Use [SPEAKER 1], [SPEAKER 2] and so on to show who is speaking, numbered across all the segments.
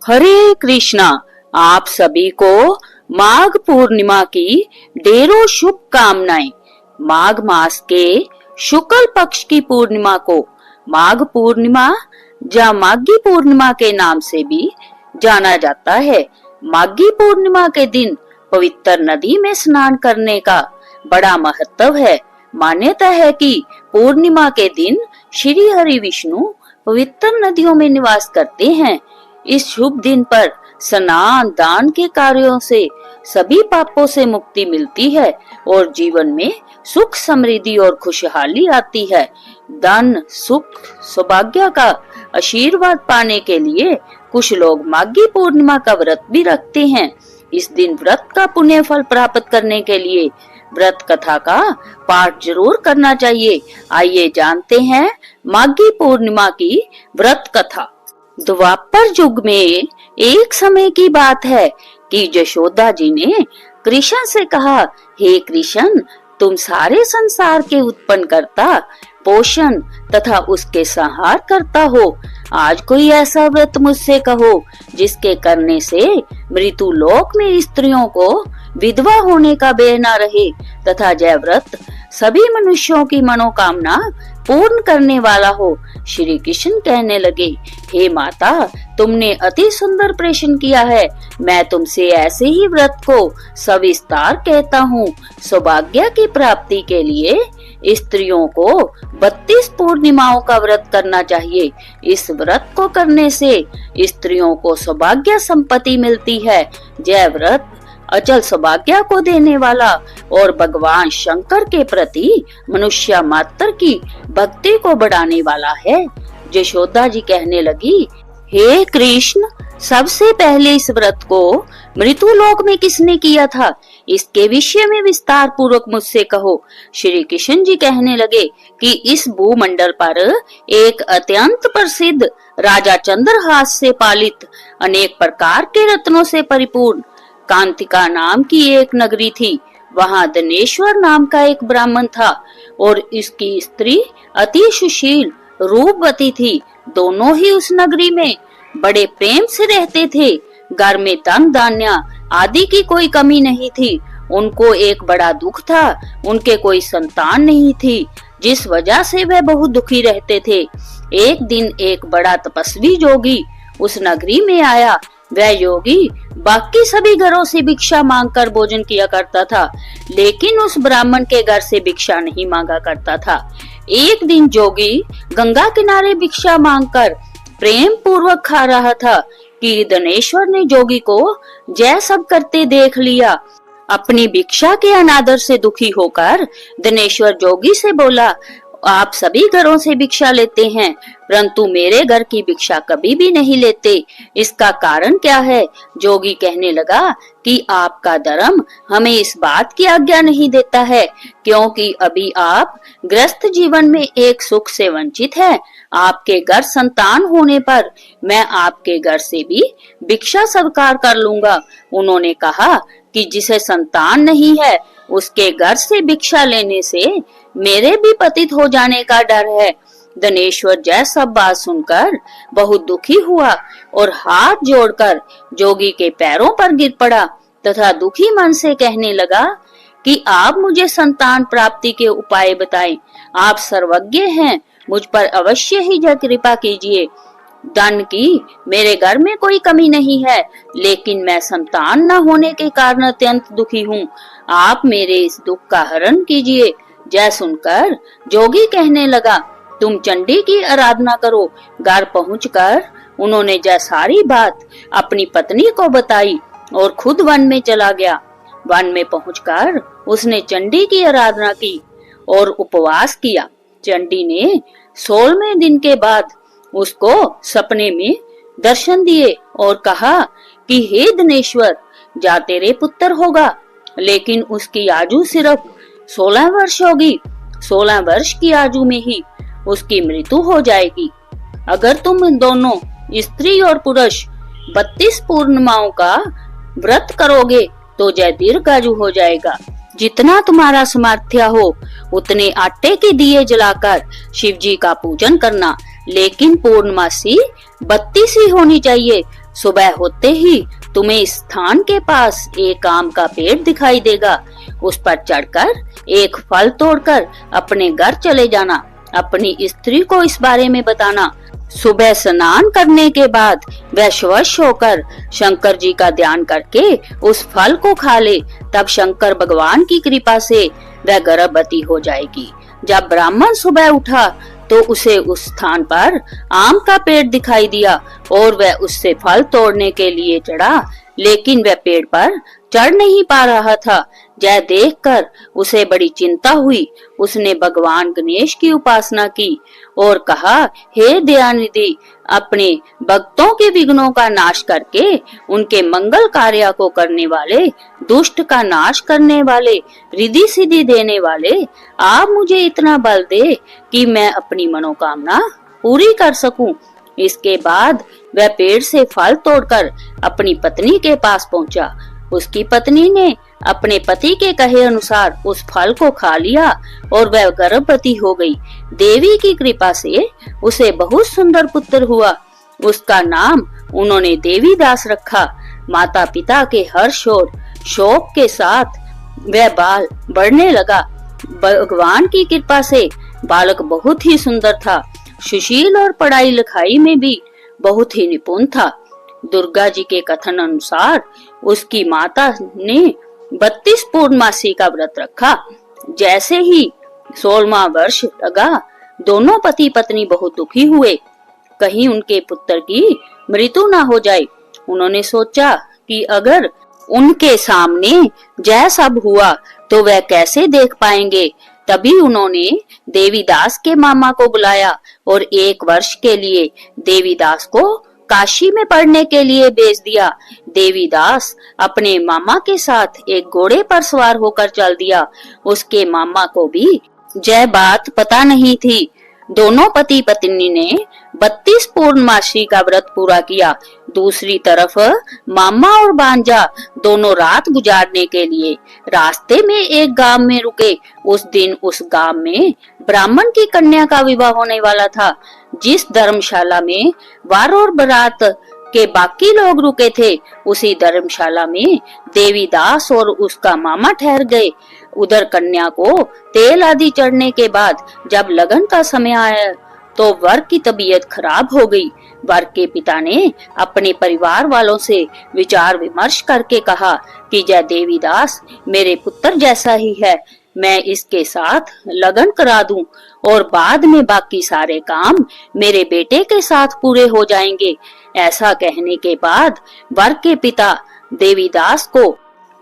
[SPEAKER 1] हरे कृष्णा। आप सभी को माघ पूर्णिमा की ढेरों शुभकामनाएं। माघ मास के शुक्ल पक्ष की पूर्णिमा को माघ पूर्णिमा या माघी पूर्णिमा के नाम से भी जाना जाता है। माघी पूर्णिमा के दिन पवित्र नदी में स्नान करने का बड़ा महत्व है। मान्यता है कि पूर्णिमा के दिन श्री हरि विष्णु पवित्र नदियों में निवास करते हैं। इस शुभ दिन पर स्नान दान के कार्यों से सभी पापों से मुक्ति मिलती है और जीवन में सुख समृद्धि और खुशहाली आती है। धन सुख सौभाग्य का आशीर्वाद पाने के लिए कुछ लोग माघी पूर्णिमा का व्रत भी रखते हैं। इस दिन व्रत का पुण्य फल प्राप्त करने के लिए व्रत कथा का पाठ जरूर करना चाहिए। आइए जानते हैं माघी पूर्णिमा की व्रत कथा। द्वापर युग में एक समय की बात है कि यशोदा जी ने कृष्ण से कहा, हे कृष्ण, तुम सारे संसार के उत्पन्न करता, पोषण तथा उसके संहार करता हो। आज कोई ऐसा व्रत मुझसे कहो जिसके करने से मृत्यु लोक में स्त्रियों को विधवा होने का भय न रहे तथा जय व्रत सभी मनुष्यों की मनोकामना पूर्ण करने वाला हो। श्री कृष्ण कहने लगे, हे माता, तुमने अति सुंदर प्रश्न किया है। मैं तुमसे ऐसे ही व्रत को सविस्तार कहता हूँ। सौभाग्य की प्राप्ति के लिए स्त्रियों को 32 पूर्णिमाओं का व्रत करना चाहिए। इस व्रत को करने से स्त्रियों को सौभाग्य संपत्ति मिलती है। जय व्रत अचल सौभाग्य को देने वाला और भगवान शंकर के प्रति मनुष्य मात्र की भक्ति को बढ़ाने वाला है। यशोदा जी कहने लगी, हे कृष्ण, सबसे पहले इस व्रत को मृत्यु लोक में किसने किया था? इसके विषय में विस्तार पूर्वक मुझसे कहो। श्री कृष्ण जी कहने लगे कि इस भूमंडल पर एक अत्यंत प्रसिद्ध राजा चंद्रहास से पालित अनेक प्रकार के रत्नों से परिपूर्ण कांतिका नाम की एक नगरी थी। वहाँ धनेश्वर नाम का एक ब्राह्मण था और इसकी स्त्री अति सुशील रूपवती थी। दोनों ही उस नगरी में बड़े प्रेम से रहते थे। घर में धन धान्य आदि की कोई कमी नहीं थी। उनको एक बड़ा दुख था, उनके कोई संतान नहीं थी, जिस वजह से वे बहुत दुखी रहते थे। एक दिन एक बड़ा तपस्वी योगी उस नगरी में आया। वह योगी बाकी सभी घरों से भिक्षा मांगकर भोजन किया करता था, लेकिन उस ब्राह्मण के घर से भिक्षा नहीं मांगा करता था। एक दिन जोगी गंगा किनारे भिक्षा मांगकर प्रेम पूर्वक खा रहा था कि धनेश्वर ने जोगी को जय सब करते देख लिया। अपनी भिक्षा के अनादर से दुखी होकर धनेश्वर जोगी से बोला, आप सभी घरों से भिक्षा लेते हैं, परंतु मेरे घर की भिक्षा कभी भी नहीं लेते। इसका कारण क्या है? जोगी कहने लगा कि आपका धर्म हमें इस बात की आज्ञा नहीं देता है, क्योंकि अभी आप गृहस्थ जीवन में एक सुख से वंचित हैं। आपके घर संतान होने पर मैं आपके घर से भी भिक्षा स्वीकार कर लूंगा। उन्होंने कहा कि जिसे संतान नहीं है उसके घर से भिक्षा लेने से मेरे भी पतित हो जाने का डर है। धनेश्वर जय सब बात सुनकर बहुत दुखी हुआ और हाथ जोड़कर जोगी के पैरों पर गिर पड़ा तथा दुखी मन से कहने लगा कि आप मुझे संतान प्राप्ति के उपाय बताएं। आप सर्वज्ञ हैं, मुझ पर अवश्य ही कृपा कीजिए। धन की मेरे घर में कोई कमी नहीं है, लेकिन मैं संतान न होने के कारण अत्यंत दुखी हूँ। आप मेरे इस दुख का हरण कीजिए। जय सुनकर जोगी कहने लगा, तुम चंडी की आराधना करो। घर पहुंचकर उन्होंने जय सारी बात अपनी पत्नी को बताई और खुद वन में चला गया। वन में पहुंचकर उसने चंडी की आराधना की और उपवास किया। चंडी ने 16वें दिन के बाद उसको सपने में दर्शन दिए और कहा कि हे धनेश्वर, जा तेरे पुत्र होगा, लेकिन उसकी आयु सिर्फ 16 वर्ष होगी। 16 वर्ष की आयु में ही उसकी मृत्यु हो जाएगी। अगर तुम दोनों स्त्री और पुरुष 32 पूर्णिमाओं का व्रत करोगे तो जय दीर्घायु हो जाएगा। जितना तुम्हारा सामर्थ्य हो उतने आटे के दिए जलाकर शिव जी का पूजन करना, लेकिन पूर्णमासी 32 ही होनी चाहिए। सुबह होते ही तुम्हें इस स्थान के पास एक आम का पेड़ दिखाई देगा। उस पर चढ़कर एक फल तोड़कर अपने घर चले जाना। अपनी स्त्री को इस बारे में बताना। सुबह स्नान करने के बाद वह स्वच्छ होकर शंकर जी का ध्यान करके उस फल को खा ले, तब शंकर भगवान की कृपा से वह गर्भवती हो जाएगी। जब ब्राह्मण सुबह उठा तो उसे उस स्थान पर आम का पेड़ दिखाई दिया और वह उससे फल तोड़ने के लिए चढ़ा, लेकिन वह पेड़ पर चढ़ नहीं पा रहा था। यह देखकर उसे बड़ी चिंता हुई। उसने भगवान गणेश की उपासना की और कहा, हे दयानिधि, अपने भक्तों के विघ्नों का नाश करके उनके मंगल कार्य को करने वाले, दुष्ट का नाश करने वाले, रिद्धि सिद्धि देने वाले, आप मुझे इतना बल दे कि मैं अपनी मनोकामना पूरी कर सकूं। इसके बाद वह पेड़ से फल तोड़कर अपनी पत्नी के पास पहुंचा। उसकी पत्नी ने अपने पति के कहे अनुसार उस फल को खा लिया और वह गर्भवती हो गई। देवी की कृपा से उसे बहुत सुंदर पुत्र हुआ। उसका नाम उन्होंने देवी दास रखा। माता पिता के हर्ष और शोक के साथ वह बाल बढ़ने लगा। भगवान की कृपा से बालक बहुत ही सुंदर था, सुशील और पढ़ाई लिखाई में भी बहुत ही निपुण था। दुर्गा जी के कथन अनुसार उसकी माता ने 32 पूर्णमासी का व्रत रखा। जैसे ही 16वां वर्ष लगा, दोनों पति पत्नी बहुत दुखी हुए, कहीं उनके पुत्र की मृत्यु ना हो जाए। उन्होंने सोचा कि अगर उनके सामने यह सब हुआ तो वह कैसे देख पाएंगे। तभी उन्होंने देवीदास के मामा को बुलाया और 1 वर्ष के लिए देवीदास को काशी में पढ़ने के लिए भेज दिया। देवीदास अपने मामा के साथ एक घोड़े पर सवार होकर चल दिया। उसके मामा को भी यह बात पता नहीं थी। दोनों पति पत्नी ने 32 पूर्णमासी का व्रत पूरा किया। दूसरी तरफ मामा और भांजा दोनों रात गुजारने के लिए रास्ते में एक गांव में रुके। उस दिन उस गांव में ब्राह्मण की कन्या का विवाह होने वाला था। जिस धर्मशाला में वर और बारात के बाकी लोग रुके थे, उसी धर्मशाला में देवीदास और उसका मामा ठहर गए। उधर कन्या को तेल आदि चढ़ने के बाद जब लगन का समय आया तो वर की तबीयत खराब हो गई। वर के पिता ने अपने परिवार वालों से विचार विमर्श करके कहा कि जय देवीदास मेरे पुत्र जैसा ही है, मैं इसके साथ लगन करा दूं और बाद में बाकी सारे काम मेरे बेटे के साथ पूरे हो जाएंगे। ऐसा कहने के बाद वर के पिता देवीदास को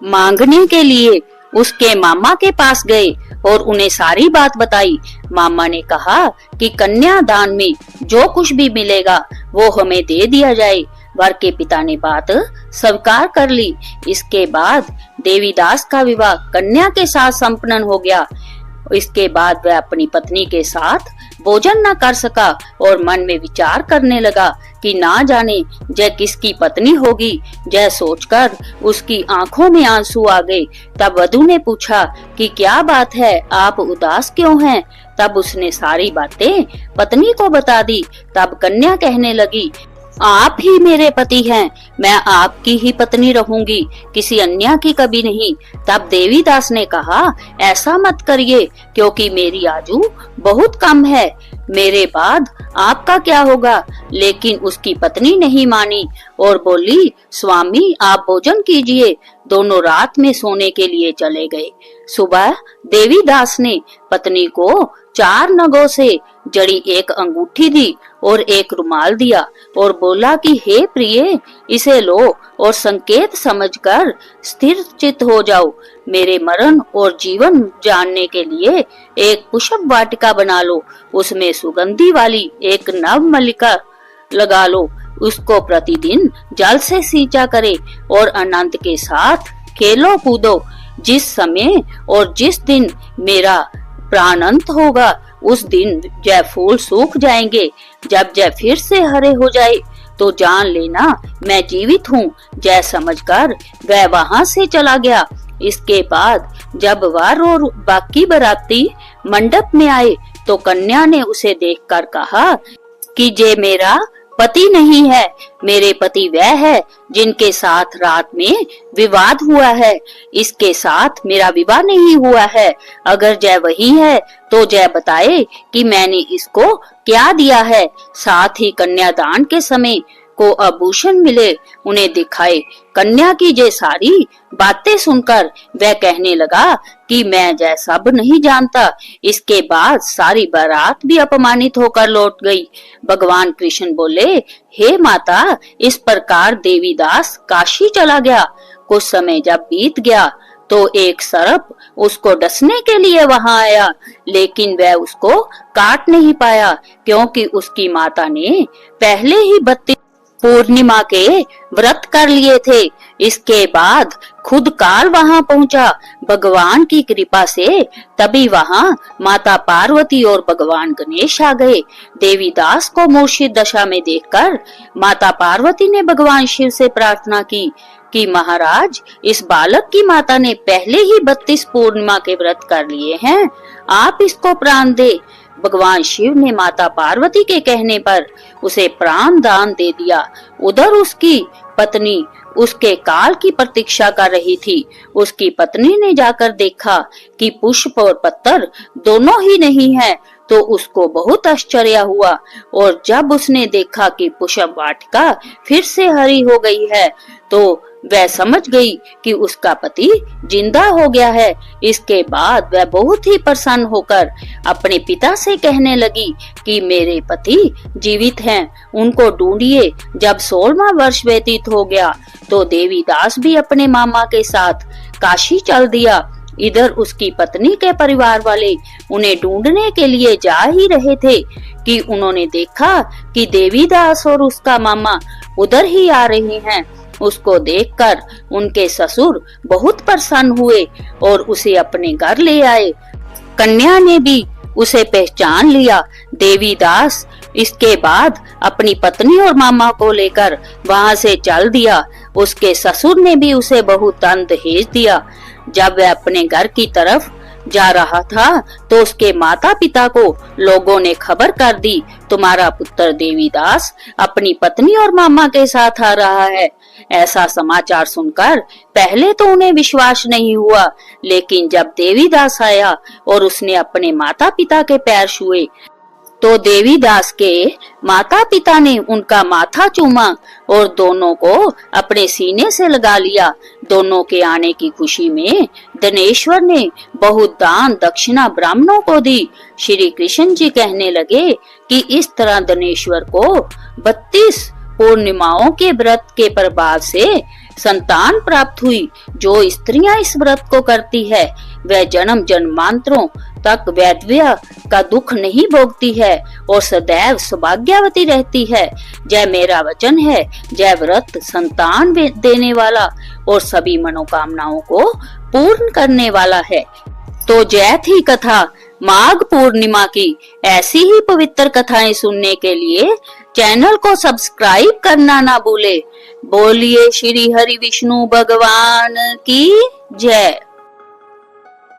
[SPEAKER 1] मांगने के लिए उसके मामा के पास गए और उन्हें सारी बात बताई। मामा ने कहा कि कन्यादान में जो कुछ भी मिलेगा वो हमें दे दिया जाए। वर के पिता ने बात स्वीकार कर ली। इसके बाद देवीदास का विवाह कन्या के साथ संपन्न हो गया। इसके बाद वह अपनी पत्नी के साथ भोजन न कर सका और मन में विचार करने लगा कि ना जाने जय किसकी पत्नी होगी। यह सोचकर उसकी आंखों में आंसू आ गए। तब वधू ने पूछा कि क्या बात है, आप उदास क्यों हैं? तब उसने सारी बातें पत्नी को बता दी। तब कन्या कहने लगी, आप ही मेरे पति हैं, मैं आपकी ही पत्नी रहूंगी, किसी अन्य की कभी नहीं। तब देवीदास ने कहा, ऐसा मत करिए क्योंकि मेरी आयु बहुत कम है, मेरे बाद आपका क्या होगा। लेकिन उसकी पत्नी नहीं मानी और बोली, स्वामी आप भोजन कीजिए। दोनों रात में सोने के लिए चले गए। सुबह देवीदास ने पत्नी को 4 नगों से जड़ी एक अंगूठी दी और एक रुमाल दिया और बोला कि हे प्रिय, इसे लो और संकेत समझकर स्थिर चित्त हो जाओ। मेरे मरण और जीवन जानने के लिए एक पुष्प वाटिका बना लो, उसमें सुगंधी वाली एक नव मल्लिका लगा लो, उसको प्रतिदिन जल से सींचा करे और आनंद के साथ खेलो कूदो। जिस समय और जिस दिन मेरा प्राणांत होगा उस दिन जय फूल सूख जाएंगे। जब जय फिर से हरे हो जाए तो जान लेना मैं जीवित हूँ। जय समझकर वह वहां से चला गया। इसके बाद जब वर और बाकी बाराती मंडप में आए तो कन्या ने उसे देखकर कहा कि जे मेरा पति नहीं है, मेरे पति वह है जिनके साथ रात में विवाद हुआ है। इसके साथ मेरा विवाह नहीं हुआ है। अगर जय वही है तो जय बताए कि मैंने इसको क्या दिया है। साथ ही कन्यादान के समय को आभूषण मिले उन्हें दिखाए। कन्या की ये सारी बातें सुनकर वह कहने लगा कि मैं जय सब नहीं जानता। इसके बाद सारी बारात भी अपमानित होकर लौट गई। भगवान कृष्ण बोले, हे माता, इस प्रकार देवीदास काशी चला गया। कुछ समय जब बीत गया तो एक सर्प उसको डसने के लिए वहां आया, लेकिन वह उसको काट नहीं पाया क्योंकि उसकी माता ने पहले ही 32 पूर्णिमा के व्रत कर लिए थे। इसके बाद खुद काल वहां पहुंचा। भगवान की कृपा से तभी वहां माता पार्वती और भगवान गणेश आ गए। देवीदास को मूर्छित दशा में देखकर माता पार्वती ने भगवान शिव से प्रार्थना की कि महाराज, इस बालक की माता ने पहले ही 32 पूर्णिमा के व्रत कर लिए हैं, आप इसको प्राण दे। भगवान शिव ने माता पार्वती के कहने पर उसे प्राण दान दे दिया। उधर उसकी पत्नी उसके काल की प्रतीक्षा कर रही थी। उसकी पत्नी ने जाकर देखा कि पुष्प और पत्थर दोनों ही नहीं है तो उसको बहुत आश्चर्य हुआ, और जब उसने देखा कि पुष्प वाटिका फिर से हरी हो गई है तो वह समझ गई कि उसका पति जिंदा हो गया है। इसके बाद वह बहुत ही प्रसन्न होकर अपने पिता से कहने लगी कि मेरे पति जीवित हैं, उनको ढूंढिए। जब 16वां वर्ष व्यतीत हो गया तो देवीदास भी अपने मामा के साथ काशी चल दिया। इधर उसकी पत्नी के परिवार वाले उन्हें ढूंढने के लिए जा ही रहे थे कि उन्होंने देखा कि देवीदास और उसका मामा उधर ही आ रहे हैं। उसको देखकर उनके ससुर बहुत प्रसन्न हुए और उसे अपने घर ले आए। कन्या ने भी उसे पहचान लिया। देवीदास इसके बाद अपनी पत्नी और मामा को लेकर वहां से चल दिया। उसके ससुर ने भी उसे बहुत धन दहेज दिया। जब वह अपने घर की तरफ जा रहा था तो उसके माता पिता को लोगों ने खबर कर दी, तुम्हारा पुत्र देवीदास अपनी पत्नी और मामा के साथ आ रहा है। ऐसा समाचार सुनकर पहले तो उन्हें विश्वास नहीं हुआ, लेकिन जब देवीदास आया और उसने अपने माता पिता के पैर छुए तो देवीदास के माता पिता ने उनका माथा चूमा और दोनों को अपने सीने से लगा लिया। दोनों के आने की खुशी में धनेश्वर ने बहुत दान दक्षिणा ब्राह्मणों को दी। श्री कृष्ण जी कहने लगे कि इस तरह धनेश्वर को 32 पूर्णिमाओं के व्रत के प्रभाव से संतान प्राप्त हुई। जो स्त्रियां इस व्रत को करती है वह जन्म जन्मांतरों तक वैधव्य का दुख नहीं भोगती है और सदैव सौभाग्यवती रहती है। जय मेरा वचन है, जय व्रत संतान देने वाला और सभी मनोकामनाओं को पूर्ण करने वाला है। तो जय थी कथा माघ पूर्णिमा की। ऐसी ही पवित्र कथाएं सुनने के लिए चैनल को सब्सक्राइब करना ना भूले। बोलिए श्री हरि विष्णु भगवान की जय।